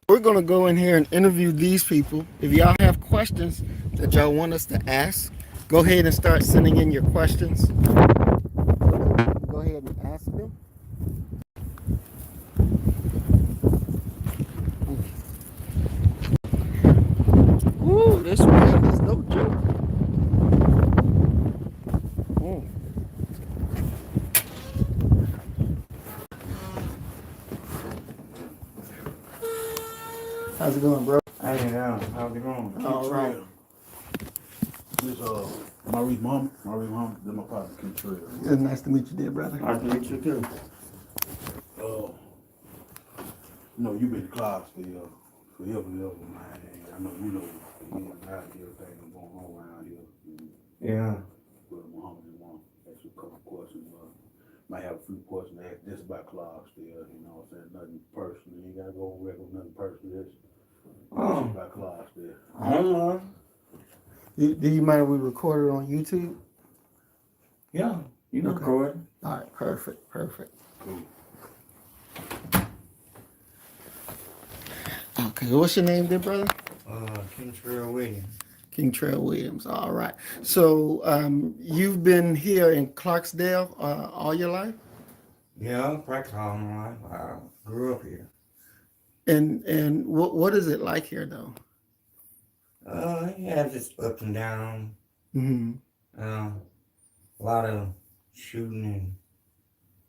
We're going to go in here and interview these people. If y'all have questions that y'all want us to ask, go ahead and start sending in your questions. Go ahead and ask them. Ooh, this wind is no joke. Mm. How's it going, bro? I ain't know. How's it going? All right. This Maurice Muhammad, then my partner Kentrell. It's nice to meet you, dear brother. Nice to meet you too. You've been to Clarksdale forever, man. I know you know everything going on around here. Yeah. Brother Muhammad just want to ask you a couple questions. Might have a few questions to ask just about Clarksdale. You know what I'm saying? Nothing personal. You ain't got to go on record, nothing personal. Just about Clarksdale. I don't know. Do you mind if we record it on YouTube? Yeah. You can record. All right, perfect. Cool. Okay, what's your name, dear brother? Kentrell Williams. King Trail Williams. All right. So you've been here in Clarksdale all your life? Yeah, practically all my life. I grew up here. And what is it like here, though? Yeah, just up and down. Mm-hmm. A lot of shooting and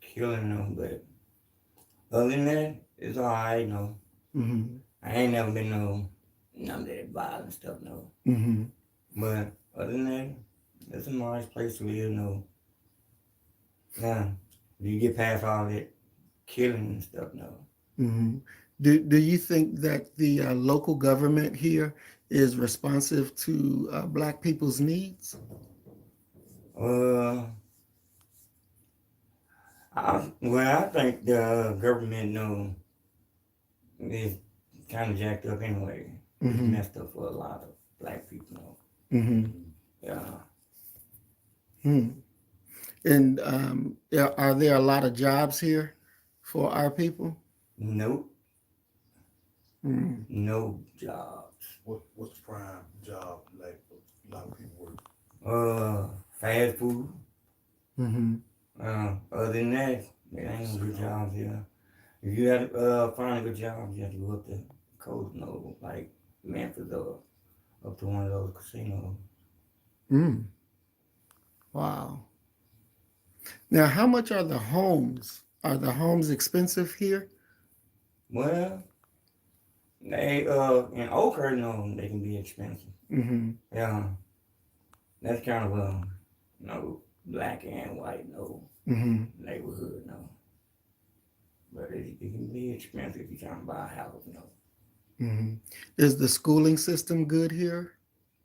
killing them, but other than that, it's alright, Mm-hmm. I ain't never been none of that violent stuff, no. Mm-hmm. But other than that, it's a nice place to live, Yeah, you get past all that killing and stuff, no. Mm-hmm. Do you think that the local government here is responsive to Black people's needs? I think the government is kind of jacked up anyway. It's Mm-hmm. messed up for a lot of Black people, Mm-hmm. Yeah. Hmm. And are there a lot of jobs here for our people? Nope. Mm. No jobs. What's the prime job like a lot of people work? Fast food. Mm-hmm. Other than that, there ain't no good jobs here. If you had to find a good job, you have to go up the coast, like Memphis or up to one of those casinos. Mm. Wow. Now, how much are the homes? Are the homes expensive here? Well, they in Oakhurst, they can be expensive. Mm-hmm. Yeah, that's kind of a black and white Mm-hmm. neighborhood, but it can be expensive if you're trying to buy a house, Mm-hmm. Is the schooling system good here?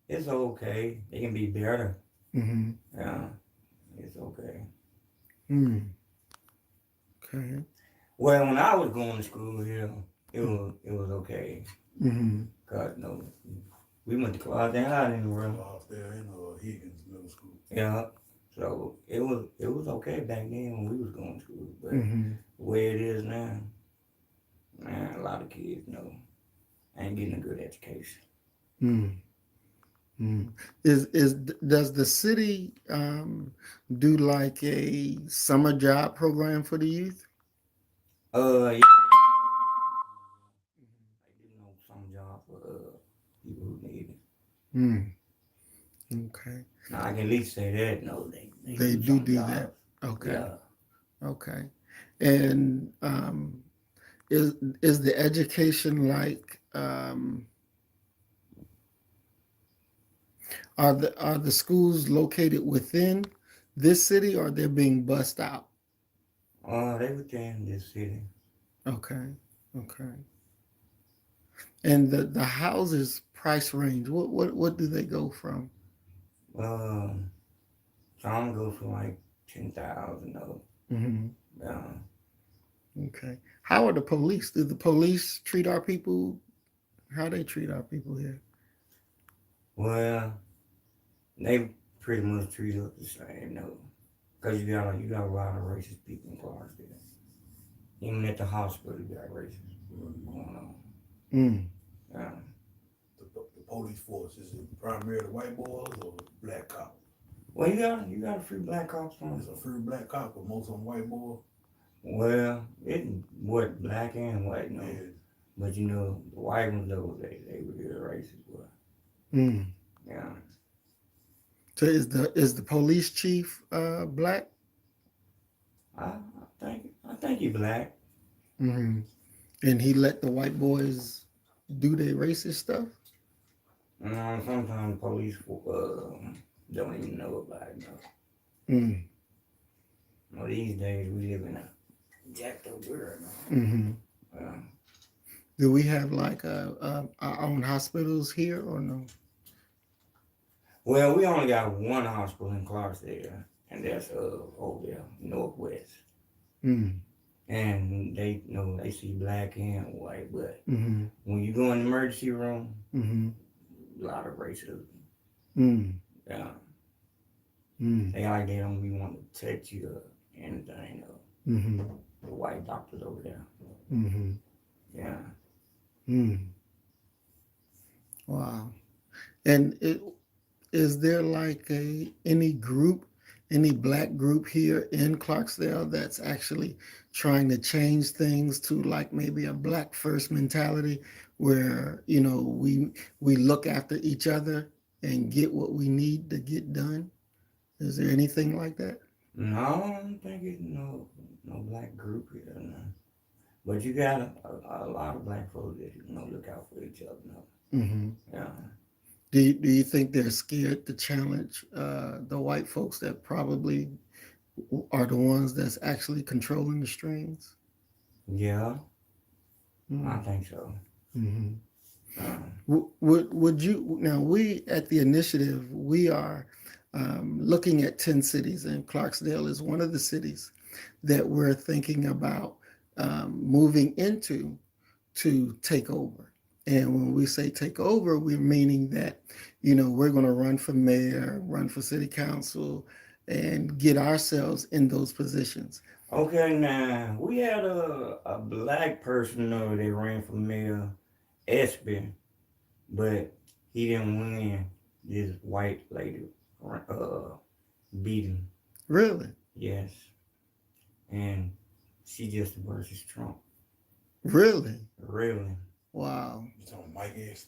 It's okay. It can be better. Mm-hmm. Yeah, it's okay. Mm. Okay. Well, when I was going to school here, it was okay. Mm-hmm. Cause we went to Clarksdale High in the world. Clarksdale and Higgins Middle School. Yeah, so it was okay back then when we was going to school, but Mm-hmm. the way it is now, man, a lot of kids ain't getting a good education. Mm. Mm. Does the city do like a summer job program for the youth? Yeah, I do some job for people who need it. Mm. Okay. Now I can at least say that They do do some jobs. that. Okay. Yeah. Okay. And is the education like are the schools located within this city or they're being bussed out? They within this city. Okay. Okay. And the houses price range, what do they go from? Some go for like 10,000 though. Mm-hmm. Yeah. Okay. How are the police? Do the police treat our people? How they treat our people here? Well, they pretty much treat us the same, because you got a lot of racist people in Clarksdale. Even at the hospital, you got racist going on. Mm. Um, The police force, is it primarily white boys or black cops? well, you got a few black cops on. It's a few black cops, but most of them white boys. Well, it's what black and white, no. Yeah. But you know, the white ones though, they were good racist, boy. Mm. Yeah. So is the police chief black? I think he black. Mm-hmm. And he let the white boys do their racist stuff? Sometimes police don't even know about it. No. Mm. Well, these days we live in a jacked up world. Mm-hmm. Uh, Do we have like our own hospitals here or no? well, we only got one hospital in Clarksdale, and that's over there northwest. Mm. And they know they see black and white, but Mm-hmm. when you go in the emergency room, Mm-hmm. a lot of racism. Mm. Yeah, Mm. they like they don't even want to touch you or anything. Mm-hmm. The white doctors over there. Mm-hmm. Yeah. Mm. Wow. And is there like any black group here in Clarksdale that's actually trying to change things to like maybe a black first mentality where, you know, we look after each other and get what we need to get done? Is there anything like that? No, I don't think it's no black group here. No. But you got a lot of black folks that look out for each other. No. Mm-hmm. Yeah. Do you think they're scared to challenge the white folks that probably are the ones that's actually controlling the strings? Yeah, Mm-hmm. I think so. Mm-hmm. Um, Would you now? We at the initiative we are looking at 10 cities, and Clarksdale is one of the cities that we're thinking about moving into to take over. And when we say take over, we're meaning that, you know, we're going to run for mayor, run for city council, and get ourselves in those positions. okay, now we had a black person that ran for mayor, Espy, but he didn't win. This white lady beat him. Really? Yes, and she just versus Trump. Really? Really. Wow. You talking Mike X?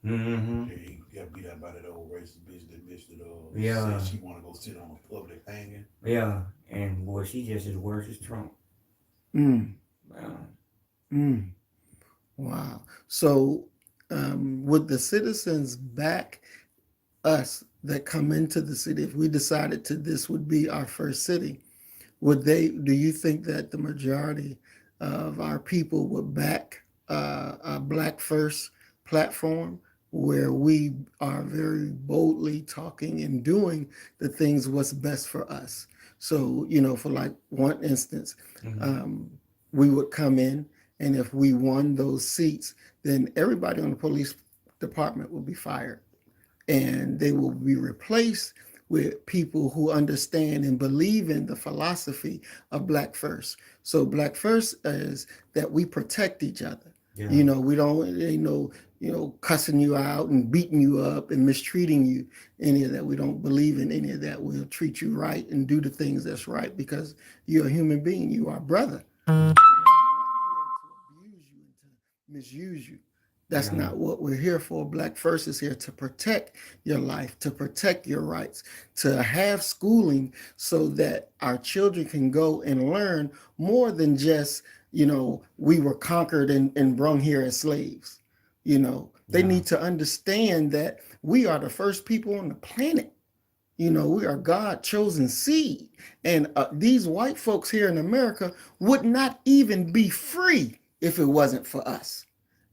Mm-hmm. Yeah, he got beat out by that old racist bitch. That bitch that Yeah. said she want to go sit on a public hanging. Yeah, and boy, she just as worse as Trump. Mm. Yeah. Mm. Wow. So, would the citizens back us that come into the city if we decided to this would be our first city? Would they? Do you think that the majority of our people would back a Black First platform where we are very boldly talking and doing the things what's best for us? So, you know, for like one instance, Mm-hmm. we would come in, and if we won those seats, then everybody on the police department will be fired, and they will be replaced with people who understand and believe in the philosophy of Black First. So Black First is that we protect each other. Yeah. You know, we don't, cussing you out and beating you up and mistreating you, any of that. We don't believe in any of that. We'll treat you right and do the things that's right because you're a human being. You are a brother. We're not here to abuse you and to misuse you. That's Yeah. not what we're here for. Black First is here to protect your life, to protect your rights, to have schooling so that our children can go and learn more than just, you know, we were conquered and brung here as slaves. You know, they Yeah. need to understand that we are the first people on the planet. You know, we are God chosen seed. And these white folks here in America would not even be free if it wasn't for us,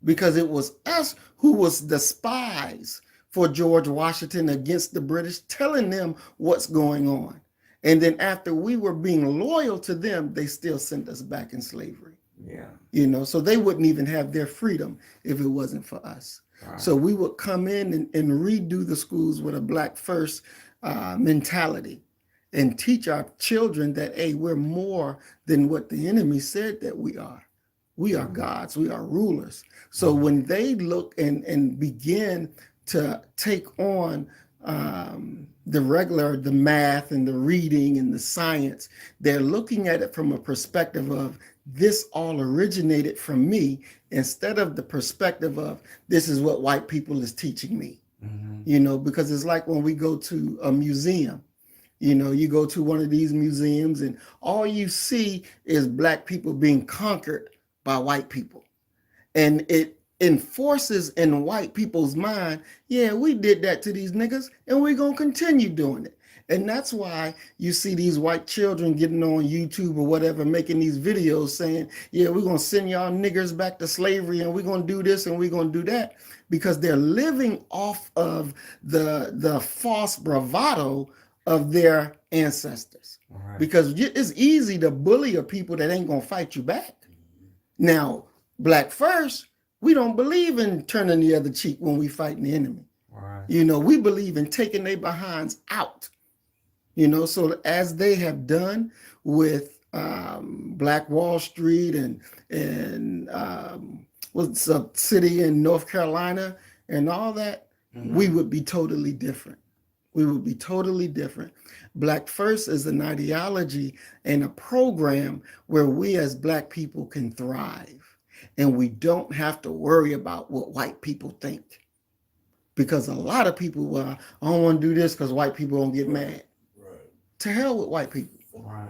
because it was us who was the spies for George Washington against the British, telling them what's going on. And then after we were being loyal to them, they still sent us back in slavery. Yeah. You know, so they wouldn't even have their freedom if it wasn't for us. Right. So we would come in and redo the schools with a Black First mentality and teach our children that, hey, we're more than what the enemy said that we are. We are gods. We are rulers. So when they look and begin to take on the math and the reading and the science, they're looking at it from a perspective of this all originated from me instead of the perspective of this is what white people is teaching me. Because it's like when we go to a museum. You go to one of these museums and all you see is black people being conquered by white people. And it enforces in white people's mind, yeah, we did that to these niggas and we're going to continue doing it. And that's why you see these white children getting on YouTube or whatever, making these videos saying, yeah, we're going to send y'all niggers back to slavery and we're going to do this and we're going to do that, because they're living off of the false bravado of their ancestors. Right. Because it's easy to bully a people that ain't going to fight you back. Now, black first, we don't believe in turning the other cheek when we fighting the enemy. Right. We believe in taking their behinds out. So as they have done with Black Wall Street and what's a city in North Carolina and all that, we would be totally different. We would be totally different. Black First is an ideology and a program where we as black people can thrive. And we don't have to worry about what white people think. Because a lot of people, well, I don't want to do this because white people won't get mad. Right. To hell with white people. Right.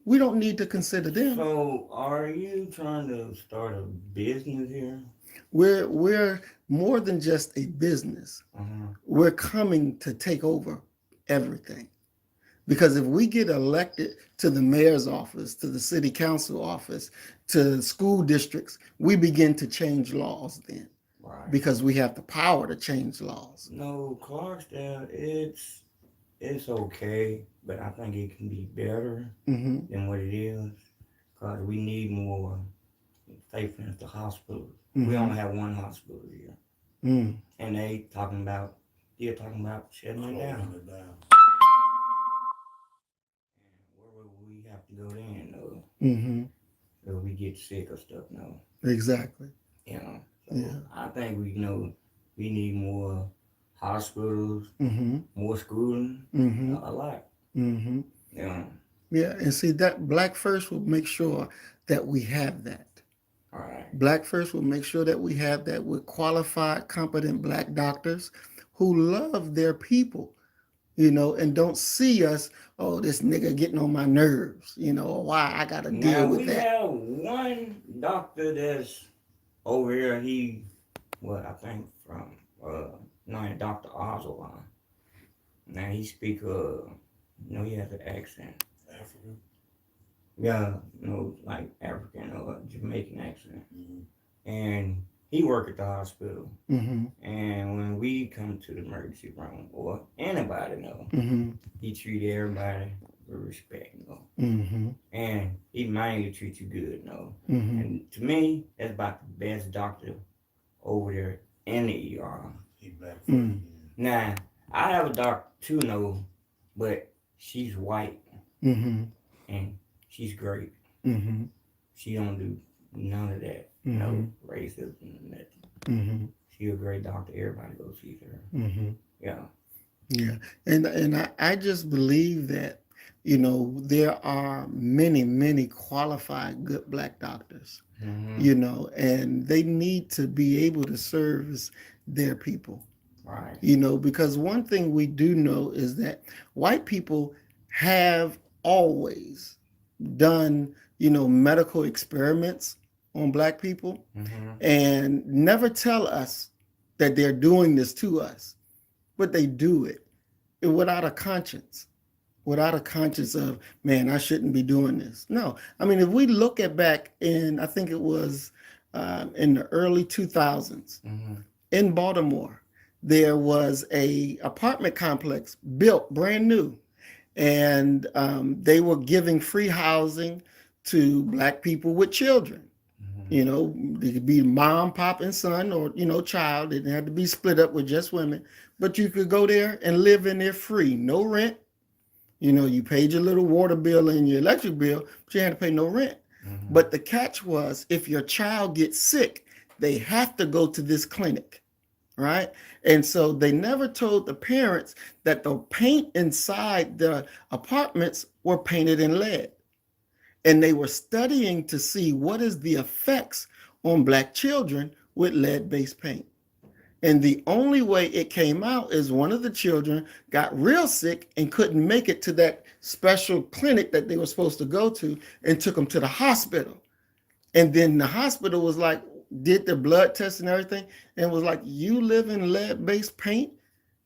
We don't need to consider them. So are you trying to start a business here? We're more than just a business. We're coming to take over everything. Because if we get elected to the mayor's office, to the city council office, to school districts, we begin to change laws then. Right. Because we have the power to change laws. No, Clarksdale, it's okay, but I think it can be better than what it is. Because we need more faith in the hospitals. We only have one hospital here. And they're talking about shutting it down. Where would we have to go then, though? If we get sick or stuff, no. Exactly. So I think we need more hospitals, more schooling, a lot. Yeah, and see that Black First will make sure that we have that. All right. Black First will make sure that we have that with qualified, competent black doctors who love their people, and don't see us, oh, this nigga getting on my nerves, or why I got to deal with that. We have one doctor that's over here, I think from, Dr. Oswald. Now he speak, he has an accent. African? Yeah, like African or Jamaican accent. And he work at the hospital. And when we come to the emergency room, or anybody he treat everybody with respect, and he mainly treat you good, And to me, that's about the best doctor over there in the ER. He black. Now, I have a doctor too, but she's white. And she's great. She don't do none of that. No racism, nothing. She's a great doctor. Everybody go see her. Yeah. And I just believe that, there are many, many qualified good black doctors, and they need to be able to service their people. Right. Because one thing we do know is that white people have always done, medical experiments on black people and never tell us that they're doing this to us, but they do it without a conscience of, man, I shouldn't be doing this. No, I mean, if we look at back in, I think it was in the early 2000s in Baltimore, there was a apartment complex built brand new. And they were giving free housing to black people with children. It could be mom, pop, and son, or, child. It didn't have to be split up with just women. But you could go there and live in there free. No rent. You paid your little water bill and your electric bill, but you had to pay no rent. But the catch was, if your child gets sick, they have to go to this clinic, right? And so they never told the parents that the paint inside the apartments were painted in lead. And they were studying to see what is the effects on Black children with lead-based paint. And the only way it came out is one of the children got real sick and couldn't make it to that special clinic that they were supposed to go to, and took them to the hospital. And then the hospital was like, did the blood test and everything, and was like, you live in lead-based paint,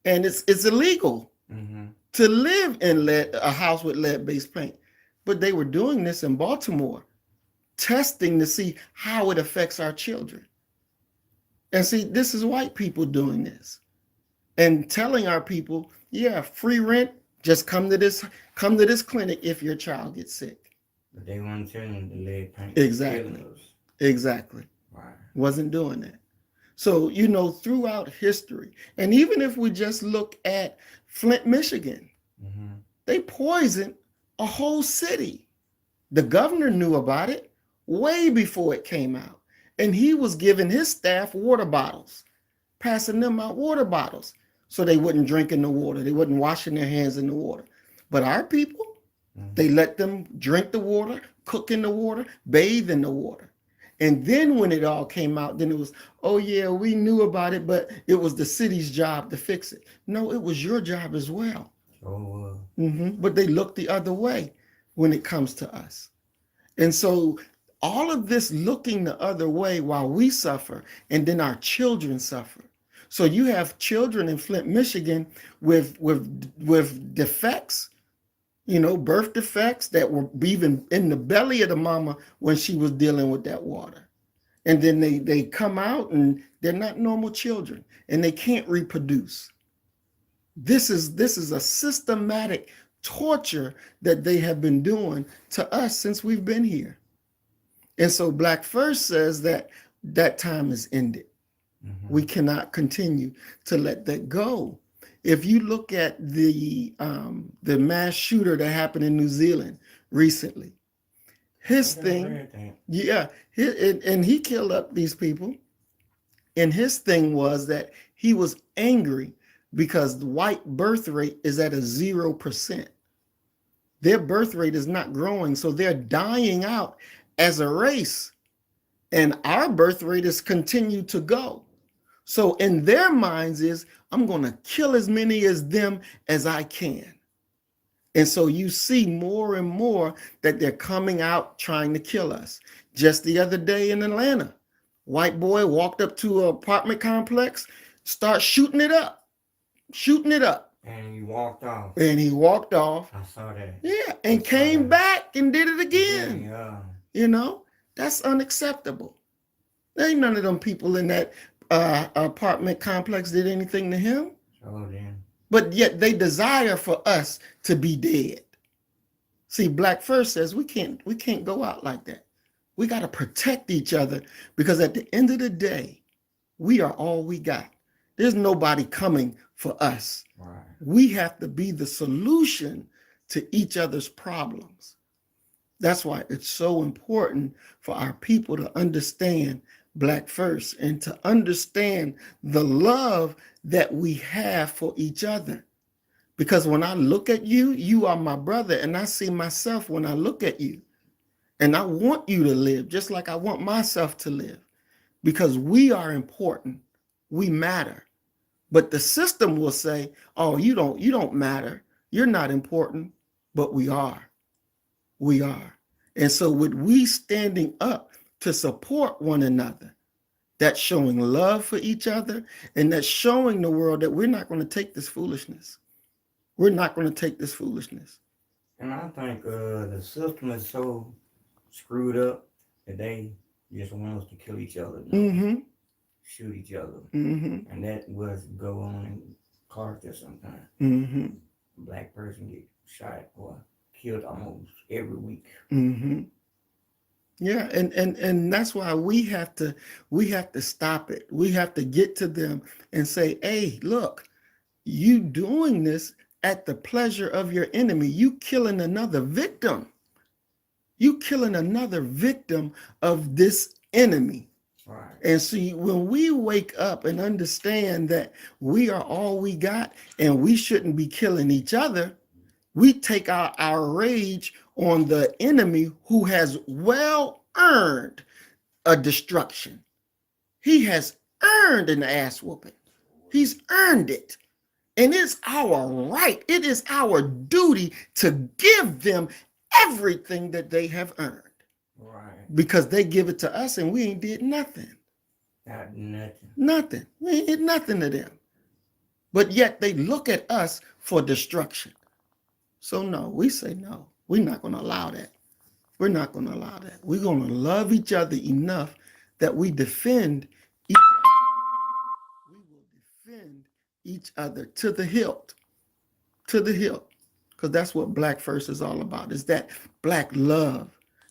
and it's illegal to live in a house with lead-based paint. But they were doing this in Baltimore, testing to see how it affects our children. And see, this is white people doing this and telling our people, yeah, free rent, just come to this clinic if your child gets sick. But they weren't telling the lead paint. Exactly. Right. Wasn't doing that. So, throughout history, and even if we just look at Flint, Michigan, they poisoned a whole city. The governor knew about it way before it came out. And he was giving his staff water bottles, passing them out water bottles so they wouldn't drink in the water. They wasn't washing their hands in the water. But our people, they let them drink the water, cook in the water, bathe in the water. And then when it all came out, then it was, oh yeah, we knew about it, but it was the city's job to fix it. No, it was your job as well. But they look the other way when it comes to us. And so all of this looking the other way while we suffer, and then our children suffer. So you have children in Flint, Michigan with defects, birth defects that were even in the belly of the mama when she was dealing with that water. And then they come out and they're not normal children and they can't reproduce. This is a systematic torture that they have been doing to us since we've been here. And so Black First says that time is ended. We cannot continue to let that go. If you look at the mass shooter that happened in New Zealand recently, and he killed up these people. And his thing was that he was angry because the white birth rate is at a 0%. Their birth rate is not growing, so they're dying out as a race. And our birth rate is continued to go. So in their minds is, I'm going to kill as many as them as I can. And so you see more and more that they're coming out trying to kill us. Just the other day in Atlanta, white boy walked up to an apartment complex, start shooting it up. And he walked off. I saw that. Yeah, and came back and did it again. Yeah. That's unacceptable. There ain't none of them people in that apartment complex did anything to him. But yet they desire for us to be dead. See, Black First says we can't go out like that. We got to protect each other, because at the end of the day, we are all we got. There's nobody coming for us. Right. We have to be the solution to each other's problems. That's why it's so important for our people to understand Black First and to understand the love that we have for each other. Because when I look at you, you are my brother, and I see myself when I look at you. And I want you to live just like I want myself to live, because we are important. We matter. But the system will say, oh, you don't matter. You're not important. But we are. We are. And so with we standing up to support one another, that's showing love for each other, and that's showing the world that we're not going to take this foolishness. We're not going to take this foolishness. And I think the system is so screwed up that they just want us to kill each other. Shoot each other. And that was go on in Clarksdale sometimes. Black person get shot or killed almost every week. Yeah, and that's why we have to stop it. We have to get to them and say, hey, look, you doing this at the pleasure of your enemy. You killing another victim. You killing another victim of this enemy. Right. And see, when we wake up and understand that we are all we got and we shouldn't be killing each other, we take out our rage on the enemy who has well earned a destruction. He has earned an ass whooping. He's earned it. And it's our right, it is our duty to give them everything that they have earned. Right. Because they give it to us and we ain't did nothing. Not nothing. Nothing. We ain't did nothing to them. But yet they look at us for destruction. So no, we say no. We're not going to allow that. We're not going to allow that. We're going to love each other enough that we defend each we will defend each other to the hilt. To the hilt. Because that's what Black First is all about. Is that Black love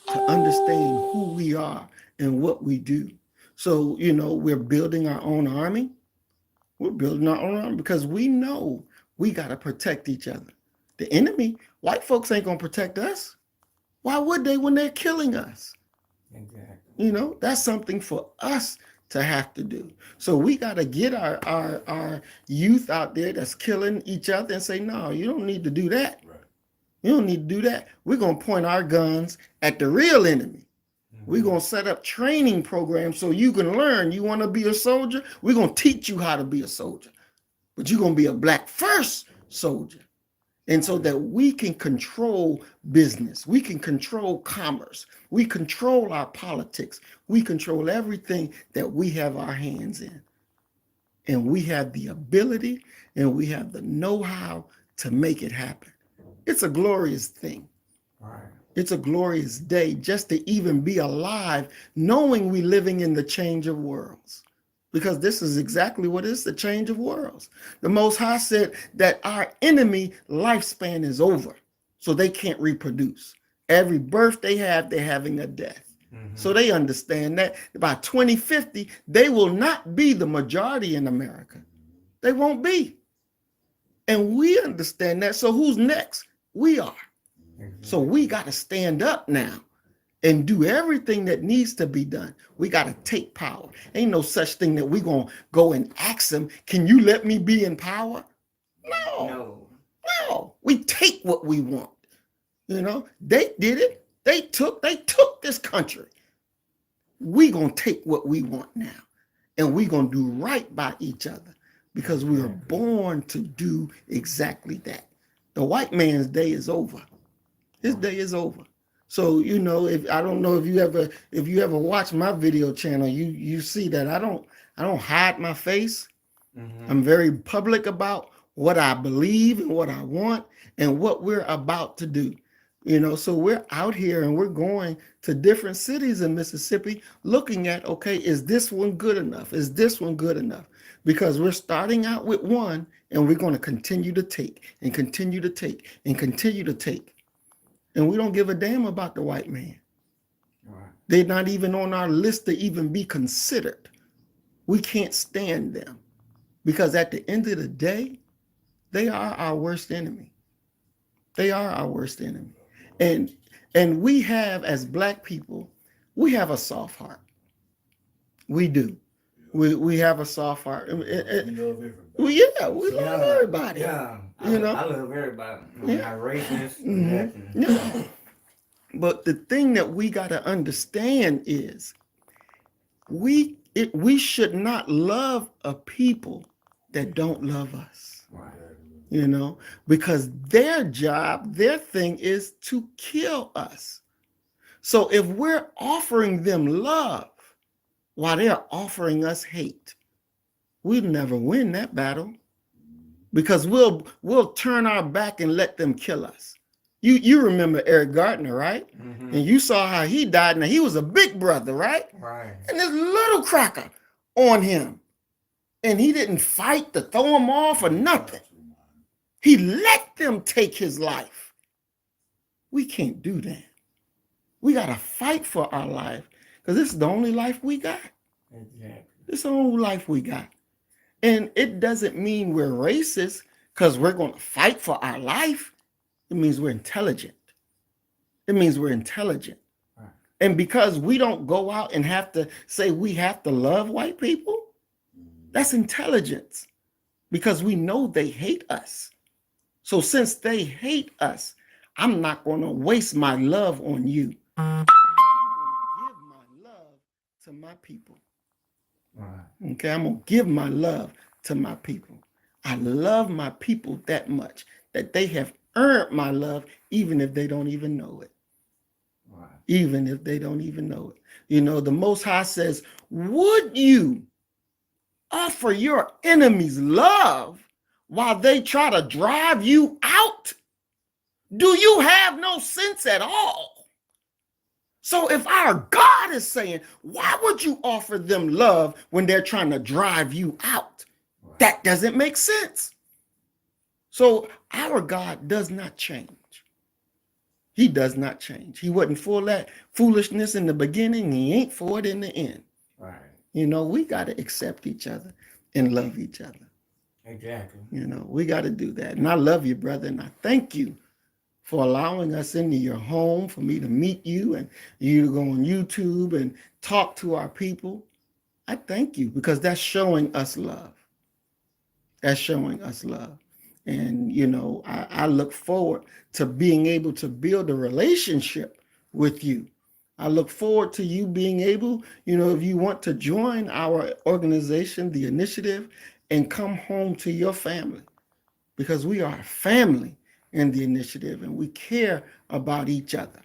to understand who we are and what we do. So, we're building our own army. We're building our own army because we know we got to protect each other. The enemy, white folks ain't going to protect us. Why would they when they're killing us? Exactly. That's something for us to have to do. So we got to get our youth out there that's killing each other and say, no, you don't need to do that. Right. You don't need to do that. We're going to point our guns at the real enemy. We're going to set up training programs so you can learn. You want to be a soldier? We're going to teach you how to be a soldier. But you're going to be a Black First soldier. And so that we can control business. We can control commerce. We control our politics. We control everything that we have our hands in. And we have the ability and we have the know-how to make it happen. It's a glorious thing. Right. It's a glorious day just to even be alive, knowing we're living in the change of worlds. Because this is exactly what is the change of worlds. The Most High said that our enemy lifespan is over, so they can't reproduce. Every birth they have, they're having a death. So they understand that by 2050, they will not be the majority in America. They won't be. And we understand that. So who's next? We are. So we got to stand up now and do everything that needs to be done. We got to take power. Ain't no such thing that we going to go and ask them, can you let me be in power? No. We take what we want. They did it. They took this country. We going to take what we want now. And we going to do right by each other because we were born to do exactly that. The white man's day is over. His day is over. So, if I don't know if you ever watch my video channel, you see that I don't hide my face. I'm very public about what I believe and what I want and what we're about to do. So we're out here and we're going to different cities in Mississippi looking at, okay, is this one good enough? Is this one good enough? Because we're starting out with one and we're going to continue to take and continue to take and continue to take. And we don't give a damn about the white man. Right. They're not even on our list to even be considered. We can't stand them because at the end of the day, they are our worst enemy. They are our worst enemy. And we have, as Black people, we have a soft heart. We do. We have a soft heart. We love everybody. We love everybody. Yeah. I love everybody. I'm not racist. Yeah. But the thing that we got to understand is we should not love a people that don't love us. Right. Because their job, their thing is to kill us. So if we're offering them love while they're offering us hate, we'll never win that battle. Because we'll turn our back and let them kill us. You remember Eric Gardner, right? And you saw how he died. Now he was a big brother, right? Right. And this little cracker on him. And he didn't fight to throw him off or nothing. He let them take his life. We can't do that. We got to fight for our life because this is the only life we got. Exactly. This is the only life we got. And it doesn't mean we're racist because we're going to fight for our life. It means we're intelligent. It means we're intelligent. Right. And because we don't go out and have to say we have to love white people, that's intelligence. Because we know they hate us. So since they hate us, I'm not going to waste my love on you. I'm going to give my love to my people. Right. Okay, I'm going to give my love to my people. I love my people that much that they have earned my love, even if they don't even know it. Right. Even if they don't even know it. You know, the Most High says, would you offer your enemies love while they try to drive you out? Do you have no sense at all? So if our God is saying, why would you offer them love when they're trying to drive you out? Right. That doesn't make sense. So our God does not change. He does not change. He wasn't for that foolishness in the beginning. He ain't for it in the end. Right. You know, we got to accept each other and love each other. Exactly. You know, we got to do that. And I love you, brother. And I thank you for allowing us into your home, for me to meet you and you to go on YouTube and talk to our people. I thank you because that's showing us love. That's showing us love. And, you know, I look forward to being able to build a relationship with you. I look forward to you being able, you know, if you want to join our organization, the initiative, and come home to your family, because we are a family in the initiative and we care about each other.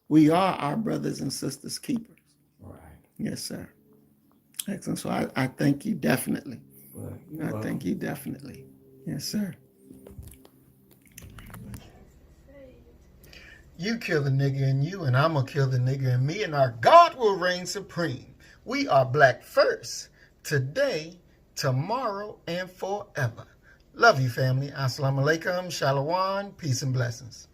We are our brothers and sisters keepers. Right. Yes, sir. Excellent. So I thank you definitely. Well, I thank you definitely. Yes, sir. You kill the nigger in you, and I'm going to kill the nigger in me, and our God will reign supreme. We are black first, today, tomorrow, and forever. Love you, family. Assalamu alaikum, shalom, peace and blessings.